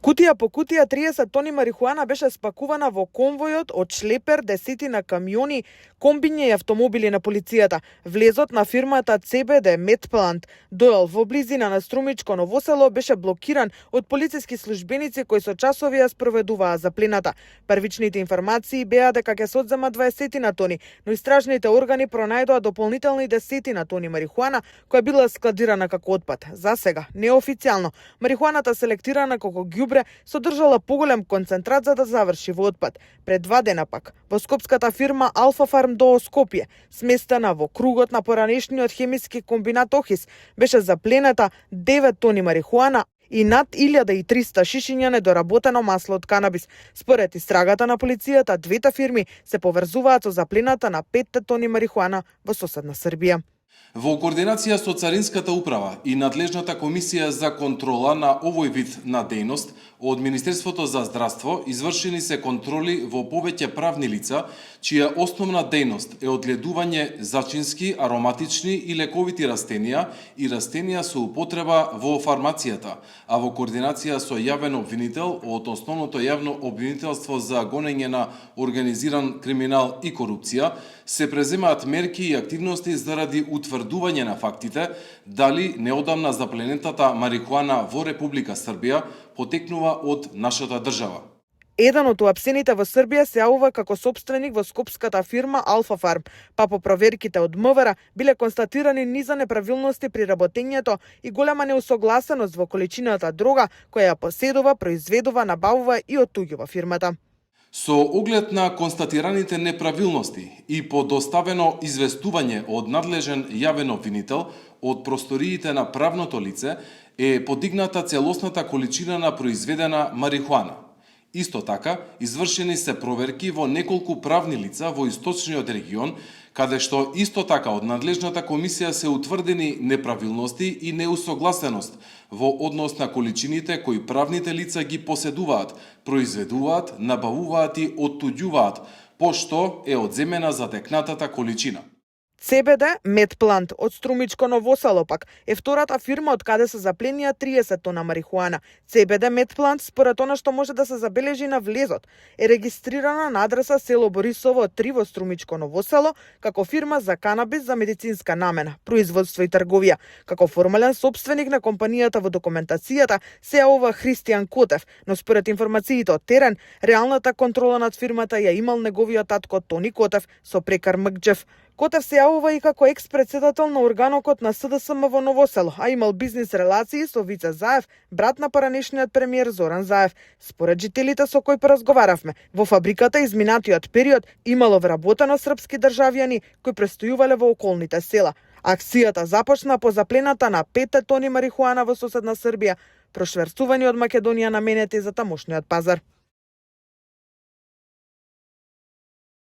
Кутија по кутија 30 тони марихуана беше спакувана во конвојот од шлепер, десетина камиони, комбиња и автомобили на полицијата. Влезот на фирмата CBD Medplant доел во близина на Струмичко Ново село беше блокиран од полициски службеници кои со часови ја спроведуваа заплената. Првичните информации беа дека ќе се одземат 20 тони, но истражните органи пронајдоа дополнителни 10 тони марихуана која била складирана како отпад. За сега, неофицијално, марихуаната селектирана како ѓубре содржала поголем концентрат за да заврши во отпад. Пред 2 дена пак, во скопската фирма Алфа Фарм до Скопје, сместена во кругот на поранешниот хемиски комбинат Охис, беше заплената 9 тони марихуана и над 1300 шишиња недоработено масло од канабис. Според истрагата на полицијата, двете фирми се поврзуваат со заплената на 5 тони марихуана во соседна Србија. Во координација со Царинската управа и надлежната комисија за контрола на овој вид на дејност, од Министерството за здравство извршени се контроли во повеќе правни лица, чија основна дејност е одгледување зачински, ароматични и лековити растенија и растенија со употреба во фармацијата, а во координација со јавен обвинител од Основното јавно обвинителство за гонење на организиран криминал и корупција, се преземаат мерки и активности заради утврдување на фактите дали неодамна запленетата марихуана во Република Србија потекнува од нашата држава. Еден од уапсените во Србија се јавува како сопственик во скопската фирма Алфа Фарм, па по проверките од МВР биле констатирани низа неправилности при работењето и голема неусогласеност во количината дрога која ја поседува, произведува, набавува и оттуѓува фирмата. Со оглед на констатираните неправилности и по доставено известување од надлежен јавен обвинител од просториите на правното лице е подигната целосната количина на произведена марихуана. Исто така, извршени се проверки во неколку правни лица во источниот регион, каде што исто така од надлежната комисија се утврдени неправилности и неусогласеност во однос на количините кои правните лица ги поседуваат, произведуваат, набавуваат и оттуѓуваат, пошто е одземена затекнатата количина. CBD Medplant од Струмичко Ново село пак е втората фирма од каде се запленија 30 тона марихуана. CBD Medplant, според она што може да се забележи на влезот, е регистрирана на адреса село Борисово 3 во Струмичко Ново село како фирма за канабис за медицинска намена, производство и трговија. Како формален сопственик на компанијата во документацијата се јавува Христијан Котев, но според информациите од терен, реалната контрола над фирмата ја имал неговиот татко Тони Котев со прекар Мгџев. Котев се јавува и како екс-председател на органокот на СДСМ во Ново село, а имал бизнис релации со Вице Заев, брат на поранешниот премиер Зоран Заев. Според жителите со кои поразговаравме, во фабриката изминатиот период имало вработено српски државјани кои престојувале во околните села. Акцијата започна по заплената на 5 тони марихуана во соседна Србија, прошверцувани од Македонија наменети за тамошниот пазар.